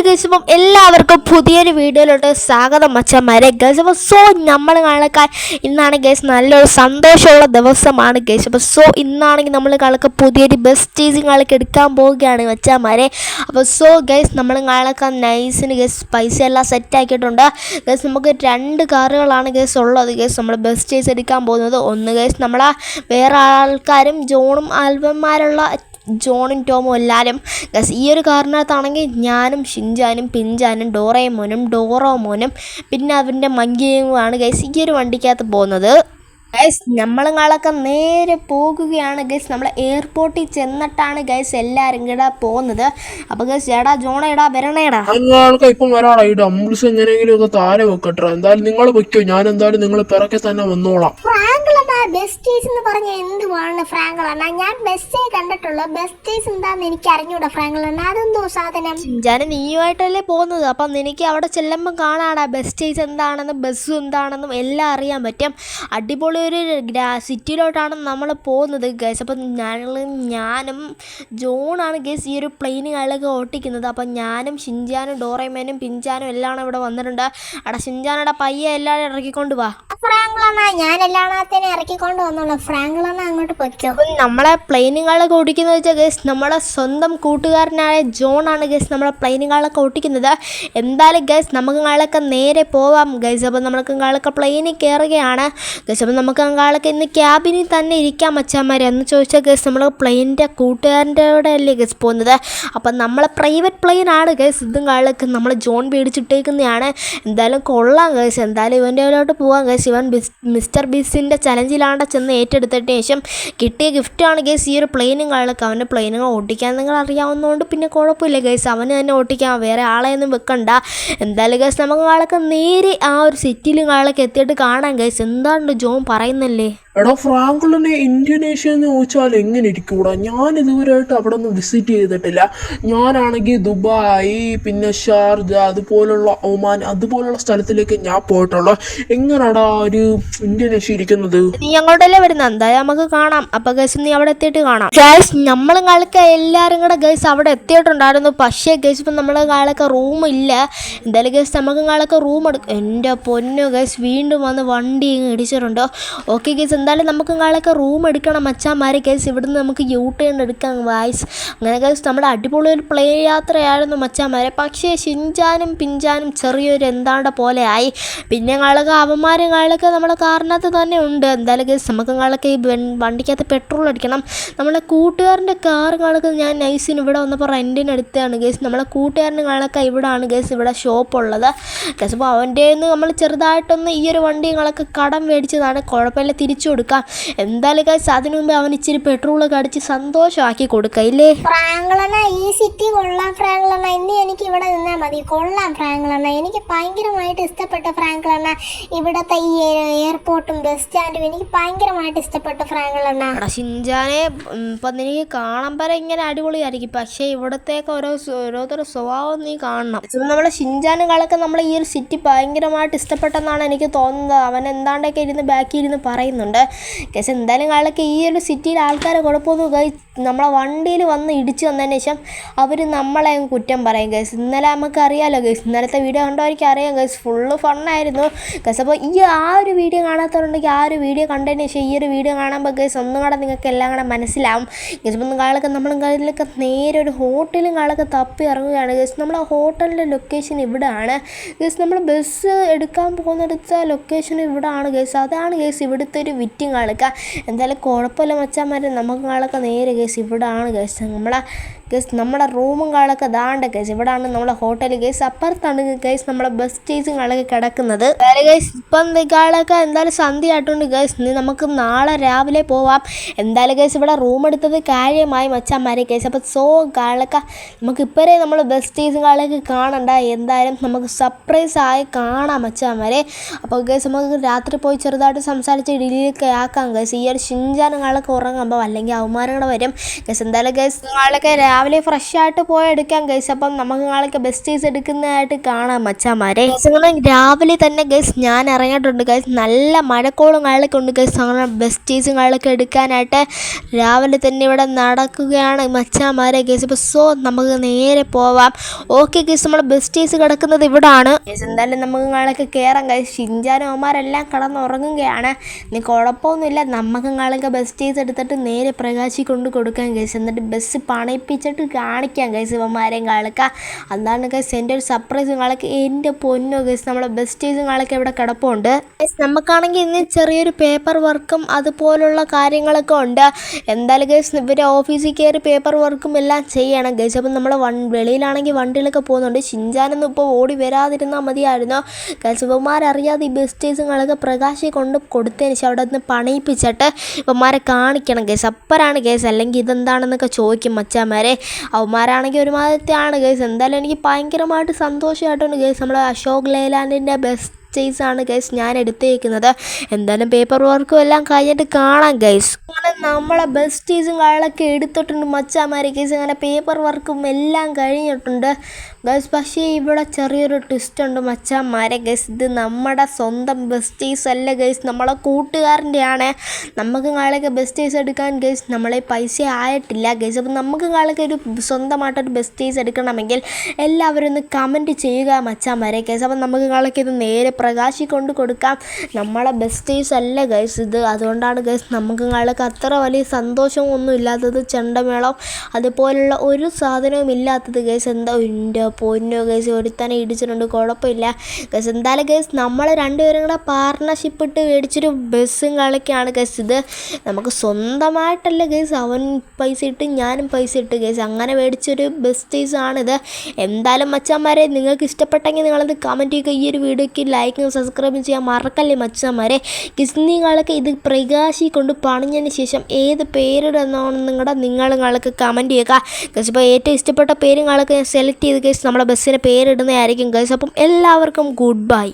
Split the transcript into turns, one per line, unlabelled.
Guys അപ്പം എല്ലാവർക്കും പുതിയൊരു വീഡിയോയിലോട്ട് സ്വാഗതം മച്ചന്മാരെ. ഗൈസ് അപ്പോൾ നമ്മൾ കാണക്കാൻ ഇന്നാണ് ഗൈസ് നല്ലൊരു സന്തോഷമുള്ള ദിവസമാണ് ഗൈസ്. അപ്പോൾ ഇന്നാണെങ്കിൽ നമ്മൾ കാണൊക്കെ പുതിയൊരു ബെസ്റ്റ് ടീസിങ് ആൾക്ക് എടുക്കാൻ പോവുകയാണ് മച്ചന്മാരെ. അപ്പോൾ ഗൈസ് നമ്മൾ കാണക്കാൻ നൈസിന് ഗൈസ് പൈസ എല്ലാം സെറ്റ് ആക്കിയിട്ടുണ്ട് ഗൈസ്. നമുക്ക് 2 കാറുകളാണ് ഗൈസ് ഉള്ളത് ഗൈസ്. നമ്മൾ ബെസ്റ്റ് ടീസ് എടുക്കാൻ പോകുന്നത് ഒന്ന് ഗൈസ് നമ്മളെ വേറെ ആൾക്കാരും ജോണും ആൽബന്മാരുള്ള ജോണും ടോമും എല്ലാവരും ഗസ്. ഈ ഒരു കാറിനകത്താണെങ്കിൽ ഞാനും ഷിൻജാനും പിഞ്ചാനും ഡോറോമോനും പിന്നെ അവൻ്റെ മങ്കിയുമാണ് ഗൈസ് ഈ ഒരു വണ്ടിക്കകത്ത് പോകുന്നത് ഗൈസ്. നമ്മളങ്ങളൊക്കെ നേരെ പോകുകയാണ് ഗൈസ്. നമ്മൾ എയർപോർട്ടിൽ ചെന്നിട്ടാണ് ഗൈസ് എല്ലാവരും കൂടെ പോകുന്നത്. അപ്പോൾ ഗൈസ് എടാ ജോണേടാ വരണേടാ.
ഞങ്ങൾക്ക് ഇപ്പം വരാടാ. ഈ ഡംബിൾസ് എങ്ങനെയെങ്കിലും ഒക്കെ താഴെ വെക്കട്ടെ. എന്തായാലും നിങ്ങൾ വെക്കോ, ഞാൻ എന്തായാലും നിങ്ങൾ പിറക്കെ തന്നെ വന്നോളാം.
ബെസ്റ്റീസ് എന്ന് പറഞ്ഞ എന്തുവാണ് ഫ്രാങ്കളണ്ണ? ഞാൻ ബെസ്റ്റേ കണ്ടിട്ടുള്ളൂ. ബെസ്റ്റീസ് എന്താന്ന് എനിക്ക് അറിഞ്ഞൂടാ ഫ്രാങ്കളണ്ണ. അതെന്തോ സാധനം?
ഞാൻ നീയുമായിട്ടല്ലേ പോകുന്നത്. അപ്പം നിനക്ക് അവിടെ ചെല്ലുമ്പോൾ കാണാടാ ബെസ്റ്റീസ് എന്താണെന്നും ബസ്സും എന്താണെന്നും എല്ലാം അറിയാൻ പറ്റും. അടിപൊളി ഒരു സിറ്റിയിലോട്ടാണ് നമ്മൾ പോകുന്നത് ഗൈസ്. അപ്പം ഞാനും ജോണാണ് ഗൈസ് ഈ ഒരു പ്ലെയിനുകളിലൊക്കെ ഓട്ടിക്കുന്നത്. അപ്പം ഞാനും ഷിൻജാനും ഡോറേമേനും പിഞ്ചാനും എല്ലാം ഇവിടെ വന്നിട്ടുണ്ട്. അവിടെ ഷിൻജാനയുടെ പയ്യെ എല്ലാവരും ഇറക്കിക്കൊണ്ട് വാ.
ഫ്രാങ്കളണ്ണ ഞാൻ എല്ലാത്തിനും ഇറക്കിക്കൊണ്ട് വന്നോളൂ. ഫ്രാങ്കളണ്ണ അങ്ങോട്ട് പൊയ്ക്കോ.
നമ്മളെ പ്ലെയിനുകളൊക്കെ ഓടിക്കുന്നത് വെച്ചാൽ ഗൈസ് നമ്മുടെ സ്വന്തം കൂട്ടുകാരനായ ജോണാണ് ഗൈസ് നമ്മളെ പ്ലെയിനുകളൊക്കെ ഓടിക്കുന്നത്. എന്തായാലും ഗൈസ് നമുക്ക് കാളൊക്കെ നേരെ പോവാം ഗൈസ്. അപ്പം നമുക്ക് കാളൊക്കെ പ്ലെയിനിൽ കയറുകയാണ് ഗൈസ്. അപ്പം നമുക്ക് കാളൊക്കെ ഇന്ന് ക്യാബിനിൽ തന്നെ ഇരിക്കാം മച്ചാന്മാരെ എന്ന് ചോദിച്ചാൽ ഗൈസ് നമ്മൾ പ്ലെയിനിൻ്റെ കൂട്ടുകാരൻ്റെ കൂടെ അല്ലേ ഗൈസ് പോകുന്നത്. അപ്പം നമ്മളെ പ്രൈവറ്റ് പ്ലെയിൻ ആണ് ഗൈസ്. ഇതും കാളൊക്കെ നമ്മൾ ജോൺ പേടിച്ചിട്ടേക്കുന്നതാണ്. എന്തായാലും കൊള്ളാം ഗൈസ്. എന്തായാലും ഇവൻ്റെ ഇതിലോട്ട് പോവാം ഗൈസ്. ഇവൻ മിസ്റ്റർ ബീസ്റ്റിൻ്റെ ചലഞ്ചിലാണ്ട് ചെന്ന് ഏറ്റെടുത്തിട്ട് ശേഷം കിട്ടിയ ഗിഫ്റ്റാണ് ഗൈസ് ഈ ഒരു പ്ലെയിനും കാളൊക്കെ. അവൻ്റെ പ്ലെയിനുകൾ ഓട്ടിക്കാൻ നിങ്ങൾ അറിയാവുന്നതുകൊണ്ട് പിന്നെ കുഴപ്പമില്ല ഗൈസ്. അവന് തന്നെ ഓട്ടിക്കാം, വേറെ ആളെയൊന്നും വെക്കണ്ട. എന്തായാലും ഗൈസ് നമുക്ക് കാളൊക്കെ നേരെ ആ ഒരു സിറ്റിയിലും കാളൊക്കെ എത്തിയിട്ട് കാണാം ഗൈസ്. എന്താണ് ജോൺ പറയുന്നല്ലേ?
എടാ ഫ്രാങ്കളിനെ ഇന്തോനേഷ്യ എന്ന് ചോദിച്ചാൽ എങ്ങനെ ഇരിക്കൂടാ? ഞാൻ ഇതുവരെയായിട്ട് അവിടെ ഒന്നും വിസിറ്റ് ചെയ്തിട്ടില്ല. ഞാനാണെങ്കിൽ ദുബായ് പിന്നെ ഷാർജ അതുപോലുള്ള ഒമാൻ അതുപോലുള്ള സ്ഥലത്തിലേക്ക് ഞാൻ പോയിട്ടുള്ളൂ. എങ്ങനെയാടാ ഒരു ഇന്തോനേഷ്യ ഇരിക്കുന്നത്?
നീ അങ്ങോട്ടല്ലേ വരുന്നത്? എന്തായാലും നമുക്ക് കാണാം. അപ്പോൾ ഗൈസ് നീ അവിടെ എത്തിയിട്ട് കാണാം ഗൈസ്. നമ്മളും കാളൊക്കെ എല്ലാവരും കൂടെ ഗൈസ് അവിടെ എത്തിയിട്ടുണ്ടായിരുന്നു. പക്ഷേ ഗൈസ് ഇപ്പം നമ്മൾ കാളൊക്കെ റൂമില്ല. എന്തായാലും ഗൈസ് നമുക്ക് കാളൊക്കെ റൂം എടുക്കും. എൻ്റെ പൊന്നു ഗൈസ് വീണ്ടും വന്ന് വണ്ടി ഇടിച്ചിട്ടുണ്ടോ? ഓക്കെ ഗൈസ് എന്തായാലും നമുക്ക് കാളൊക്കെ റൂം എടുക്കണം മച്ചാന്മാരെ ഗൈസ്. ഇവിടുന്ന് നമുക്ക് ടേൺ എടുക്കാം വായ്സ്. അങ്ങനെ ഗൈസ് നമ്മുടെ അടിപൊളി ഒരു പ്ലേ യാത്രയായിരുന്നു മച്ചാന്മാരെ. പക്ഷേ ഷിൻജാനും പിഞ്ചാനും ചെറിയൊരു എന്താണ്ട പോലെ ആയി. പിന്നെ കാളൊക്കെ അവന്മാരും കാളൊക്കെ നമ്മളെ കാറിനകത്ത് തന്നെ ഉണ്ട്. എന്തായാലും ഗൈസ് നമുക്ക് കാളൊക്കെ ഈ വണ്ടിക്കകത്ത് പെട്രോൾ അടിക്കണം. നമ്മളെ കൂട്ടുകാരൻ്റെ കാർ കാളൊക്കെ ഞാൻ നൈസിന് ഇവിടെ വന്നപ്പോൾ റെൻറ്റിന് എടുത്തതാണ് ഗൈസ്. നമ്മളെ കൂട്ടുകാരൻ്റെ കാളൊക്കെ ഇവിടെയാണ് ഗൈസ് ഇവിടെ ഷോപ്പുള്ളത് ഗൈസ്. അപ്പോൾ അവൻ്റെ നമ്മൾ ചെറുതായിട്ടൊന്ന് ഈ ഒരു വണ്ടികളൊക്കെ കടം മേടിച്ചതാണ്. കുഴപ്പമില്ല, തിരിച്ചു കൊടുക്കാം. എന്തായാലും ഗൈസ് അതിനു മുമ്പ് അവൻ ഇച്ചിരി പെട്രോളൊക്കെ അടിച്ച് സന്തോഷമാക്കി കൊടുക്കാം ഇല്ലേ?
ഫ്രാങ്കളണ്ണ ഈ സിറ്റി കൊള്ളാം ഫ്രാങ്കളണ്ണ. ഇനി എനിക്ക് ഇവിടെ നിന്നാൽ മതി. കൊള്ളാം ഫ്രാങ്കളണ്ണ. എനിക്ക് ഭയങ്കരമായിട്ട് ഇഷ്ടപ്പെട്ട ഫ്രാങ്കളണ്ണ. ഇവിടത്തെ ഈ എയർപോർട്ടും ബസ് സ്റ്റാൻഡും എനിക്ക് ഭയങ്കരമായിട്ട് ഇഷ്ടപ്പെട്ടു ഫ്രാങ്കളണ്ണ.
ഷിൻജാനെ ഇപ്പം എനിക്ക് കാണുമ്പോൾ ഇങ്ങനെ അടിപൊളിയായിരിക്കും. പക്ഷേ ഇവിടത്തേക്ക് ഓരോരുത്തരുടെ സ്വഭാവം നീ കാണണം. നമ്മളെ ഷിൻജാനും കാളൊക്കെ നമ്മൾ ഈ ഒരു സിറ്റി ഭയങ്കരമായിട്ട് ഇഷ്ടപ്പെട്ടെന്നാണ് എനിക്ക് തോന്നുന്നത്. അവൻ എന്താണ്ടൊക്കെ ഇരുന്ന് ബാക്കിൽ ഇരുന്ന് പറയുന്നുണ്ട് ഗൈസ്. എന്തായാലും കാളൊക്കെ ഈ ഒരു സിറ്റിയിൽ ആൾക്കാരെ കുഴപ്പമൊന്നും ഗൈസ് നമ്മളെ വണ്ടിയിൽ വന്ന് ഇടിച്ച് വന്നതിന് ശേഷം അവർ നമ്മളെ കുറ്റം പറയും ഗൈസ്. ഇന്നലെ നമുക്ക് അറിയാമല്ലോ ഗൈസ്, ഇന്നലത്തെ വീഡിയോ കണ്ടവർക്ക് അറിയാം ഗൈസ്. Full ഫണ്ണായിരുന്നു guys. അപ്പോൾ ആ ഒരു വീഡിയോ കാണാത്തവരുണ്ടെങ്കിൽ ആ ഒരു വീഡിയോ കണ്ടതിന് ശേഷം ഈ ഒരു വീഡിയോ കാണുമ്പോൾ ഗൈസ് ഒന്നും കൂടെ നിങ്ങൾക്ക് എല്ലാം കൂടെ മനസ്സിലാവും ഗൈസ്. അപ്പം കാളൊക്കെ നമ്മളും കാലിലൊക്കെ നേരെ ഒരു ഹോട്ടലും കാളൊക്കെ തപ്പി ഇറങ്ങുകയാണ് ഗൈസ്. നമ്മൾ ആ ഹോട്ടലിൻ്റെ ലൊക്കേഷൻ ഇവിടെയാണ് ഗൈസ്. നമ്മൾ ബസ് എടുക്കാൻ പോകുന്നിടത്ത ലൊക്കേഷൻ ഇവിടെയാണ് ഗൈസ്. അതാണ് ഗൈസ് ഇവിടുത്തെ ഒരു വിറ്റിങ് കാളൊക്കെ. എന്തായാലും കുഴപ്പമില്ല മച്ചാന്മാരെ, നമുക്ക് കാളൊക്കെ നേരെ ഗൈസ് ഇവിടെയാണ് ഗൈസ് നമ്മുടെ റൂമും കാളൊക്കെ ദാണ്ട ഗൈസ്. ഇവിടെയാണ് നമ്മളെ ഹോട്ടൽ ഗൈസ്. അപ്പുറത്താണ് ഗൈസ് നമ്മളെ ബസ് സ്റ്റേജും കാളൊക്കെ കിടക്കുന്നത്. എന്തായാലും ഗൈസ് ഇപ്പം കാളൊക്കെ എന്തായാലും സന്ധ്യ ആയിട്ടുണ്ട് ഗൈസ്. ഇനി നമുക്ക് നാളെ രാവിലെ പോവാം. എന്തായാലും ഗൈസ് ഇവിടെ റൂം എടുത്തത് കാര്യമായി മച്ചാന്മാരെ ഗൈസ്. അപ്പോൾ കാളൊക്കെ നമുക്ക് ഇപ്പോഴേ നമ്മൾ ബസ് സ്റ്റേജും കാളൊക്കെ കാണണ്ട. എന്തായാലും നമുക്ക് സർപ്രൈസ് ആയി കാണാം മച്ചാന്മാരെ. അപ്പോൾ ഗൈസ് നമുക്ക് രാത്രി പോയി ചെറുതായിട്ട് സംസാരിച്ച് ഇടിയിലൊക്കെ ആക്കാം ഗൈസ്. ഈ ഒരു ഷിൻജാനും കാളൊക്കെ ഉറങ്ങുമ്പോൾ അല്ലെങ്കിൽ അവന്മാരും കൂടെ വരും ഗൈസ്. എന്തായാലും ഗൈസ് കാളൊക്കെ രാവിലെ ഫ്രഷ് ആയിട്ട് പോയി എടുക്കാം ഗൈസ്. അപ്പം നമുക്ക് നാളേക്ക് ബെസ്റ്റീസ് എടുക്കുന്നതായിട്ട് കാണാം മച്ചാമാരെ. അങ്ങനെ രാവിലെ തന്നെ ഗൈസ് ഞാൻ ഇറങ്ങിയിട്ടുണ്ട് ഗൈസ്. നല്ല മഴക്കോളും കാലൊക്കെ ഉണ്ട് ഗൈസ്. അങ്ങനെ ബെസ്റ്റീസും കാലൊക്കെ എടുക്കാനായിട്ട് രാവിലെ തന്നെ ഇവിടെ നടക്കുകയാണ് മച്ചാമാരെ ഗൈസ്. ഇപ്പോൾ നമുക്ക് നേരെ പോവാം. ഓക്കെ ഗൈസ്, നമ്മുടെ ബെസ്റ്റീസ് കിടക്കുന്നത് ഇവിടാണ് ഗൈസ്. എന്തായാലും നമുക്ക് നാളേക്ക് കയറാം ഗൈസ്. ഷിൻജാനും അവന്മാരെല്ലാം കിടന്നുറങ്ങുകയാണ്. നീ കുഴപ്പമൊന്നുമില്ല, നമുക്ക് നാളേക്ക് ബെസ്റ്റീസ് എടുത്തിട്ട് നേരെ പ്രകാശി കൊണ്ട് കൊടുക്കാൻ ഗൈസ്. എന്നിട്ട് ബസ് പണിപ്പിച്ചിട്ട് കാണിക്കാം ഗൈസ് ഇവന്മാരെയും കാളക്ക. അതാണ് ഗൈസ് എൻ്റെ ഒരു സർപ്രൈസ് കാളക്ക്. എൻ്റെ പൊന്നോ ഗൈസ്, നമ്മളെ ബെസ്റ്റീസും കാളൊക്കെ ഇവിടെ കിടപ്പുണ്ട് ഗൈസ്. നമുക്കാണെങ്കിൽ ഇന്ന് ചെറിയൊരു പേപ്പർ വർക്കും അതുപോലുള്ള കാര്യങ്ങളൊക്കെ ഉണ്ട്. എന്തായാലും ഗൈസ് ഇവരെ ഓഫീസിൽ കയറി പേപ്പർ വർക്കും എല്ലാം ചെയ്യണം ഗൈസ്. അപ്പം നമ്മൾ വെളിയിലാണെങ്കിൽ വണ്ടിയിലൊക്കെ പോകുന്നുണ്ട്. ഷിൻജാനൊന്നും ഇപ്പോൾ ഓടി വരാതിരുന്നാൽ മതിയായിരുന്നു ഗൈസ്. ഇവന്മാരറിയാതെ ഈ ബെസ്റ്റീസും കാളൊക്കെ പ്രകാശി കൊണ്ട് കൊടുത്തതിന് ശേഷം അവിടെ നിന്ന് പണിയിപ്പിച്ചിട്ട് ഇവന്മാരെ കാണിക്കണം ഗൈസ്. അപ്പറാണ് ഗൈസ്, അല്ലെങ്കിൽ ഇതെന്താണെന്നൊക്കെ ചോദിക്കും മച്ചാമാരെ. അവന്മാരാണെങ്കിൽ ഒരുമാതിരത്തെയാണ് ഗൈസ്. എന്തായാലും എനിക്ക് ഭയങ്കരമായിട്ട് സന്തോഷമായിട്ടുണ്ട് ഗൈസ്. നമ്മൾ അശോക് ലേലാൻഡിൻ്റെ ബെസ്റ്റീസാണ് ഗൈസ് ഞാൻ എടുത്തേക്കുന്നത്. എന്തായാലും പേപ്പർ വർക്കും എല്ലാം കഴിഞ്ഞിട്ട് കാണാം ഗൈസ്. അങ്ങനെ നമ്മളെ ബെസ്റ്റീസും കാര്യങ്ങളൊക്കെ എടുത്തിട്ടുണ്ട് മച്ചാമാരെ ഗൈസ്. അങ്ങനെ പേപ്പർ വർക്കും എല്ലാം കഴിഞ്ഞിട്ടുണ്ട് ഗൈസ്. പക്ഷേ ഇവിടെ ചെറിയൊരു ട്വിസ്റ്റ് ഉണ്ട് മച്ചാമാരെ ഗൈസ്. ഇത് നമ്മുടെ സ്വന്തം ബെസ്റ്റീസ് അല്ല ഗൈസ്, നമ്മളെ കൂട്ടുകാരൻ്റെയാണ്. നമുക്ക് നാളേക്ക് ബെസ്റ്റീസ് എടുക്കാൻ ഗൈസ് നമ്മളെ പൈസ ആയിട്ടില്ല ഗൈസ്. അപ്പം നമുക്ക് നാളേക്ക് ഒരു സ്വന്തമായിട്ടൊരു ബെസ്റ്റീസ് എടുക്കണമെങ്കിൽ എല്ലാവരും ഒന്ന് കമൻറ്റ് ചെയ്യുക മച്ചാമാരെ ഗൈസ്. അപ്പം നമുക്ക് നാളേക്ക് ഇത് നേരെ പ്രകാശി കൊണ്ട് കൊടുക്കാം. നമ്മളെ ബെസ്റ്റീസ് അല്ല ഗൈസ് ഇത്. അതുകൊണ്ടാണ് ഗൈസ് നമുക്ക് നാളേക്ക് അത്ര വലിയ സന്തോഷമൊന്നും ഇല്ലാത്തത്. ചെണ്ടമേളം അതുപോലുള്ള ഒരു സാധനവും ഇല്ലാത്തത് ഗൈസ്. എന്താ എൻ്റെ പൊന്നോ ഗൈസ്, ഒരുത്തനെ ഇടിച്ചിട്ടുണ്ട്. കുഴപ്പമില്ല ഗൈസ്. എന്തായാലും ഗൈസ് നമ്മൾ രണ്ടുപേരും കൂടെ പാർട്ണർഷിപ്പ് ഇട്ട് മേടിച്ചൊരു ബസ്സും കളിക്കാണ് ഗൈസ്. ഇത് നമുക്ക് സ്വന്തമായിട്ടല്ല ഗൈസ്, അവൻ പൈസ ഇട്ട് ഞാനും പൈസ ഇട്ട് ഗൈസ് അങ്ങനെ മേടിച്ചൊരു ബെസ്റ്റീസാണിത്. എന്തായാലും മച്ചാന്മാരെ നിങ്ങൾക്ക് ഇഷ്ടപ്പെട്ടെങ്കിൽ നിങ്ങളത് കമൻറ്റ് ചെയ്യുക. ഈ ഒരു വീഡിയോയ്ക്ക് ലൈക്കും സബ്സ്ക്രൈബും ചെയ്യാൻ മറക്കല്ലേ മച്ചാന്മാരെ. കിസ്നിങ്ങളൊക്കെ ഇത് പ്രകാശി കൊണ്ട് പണിഞ്ഞതിന് ശേഷം ഏത് പേരിടുന്നതെന്ന് നിങ്ങളൊക്കെ കമൻറ്റ് ചെയ്യുക ഗൈസ്. ഇപ്പോൾ ഏറ്റവും ഇഷ്ടപ്പെട്ട പേരുകളൊക്കെ സെലക്ട് ചെയ്ത് ഗൈസ് നമ്മളെ ബസ്സിൻ്റെ പേരിടുന്നതായിരിക്കും ഗൈസ്. അപ്പം എല്ലാവർക്കും ഗുഡ് ബൈ.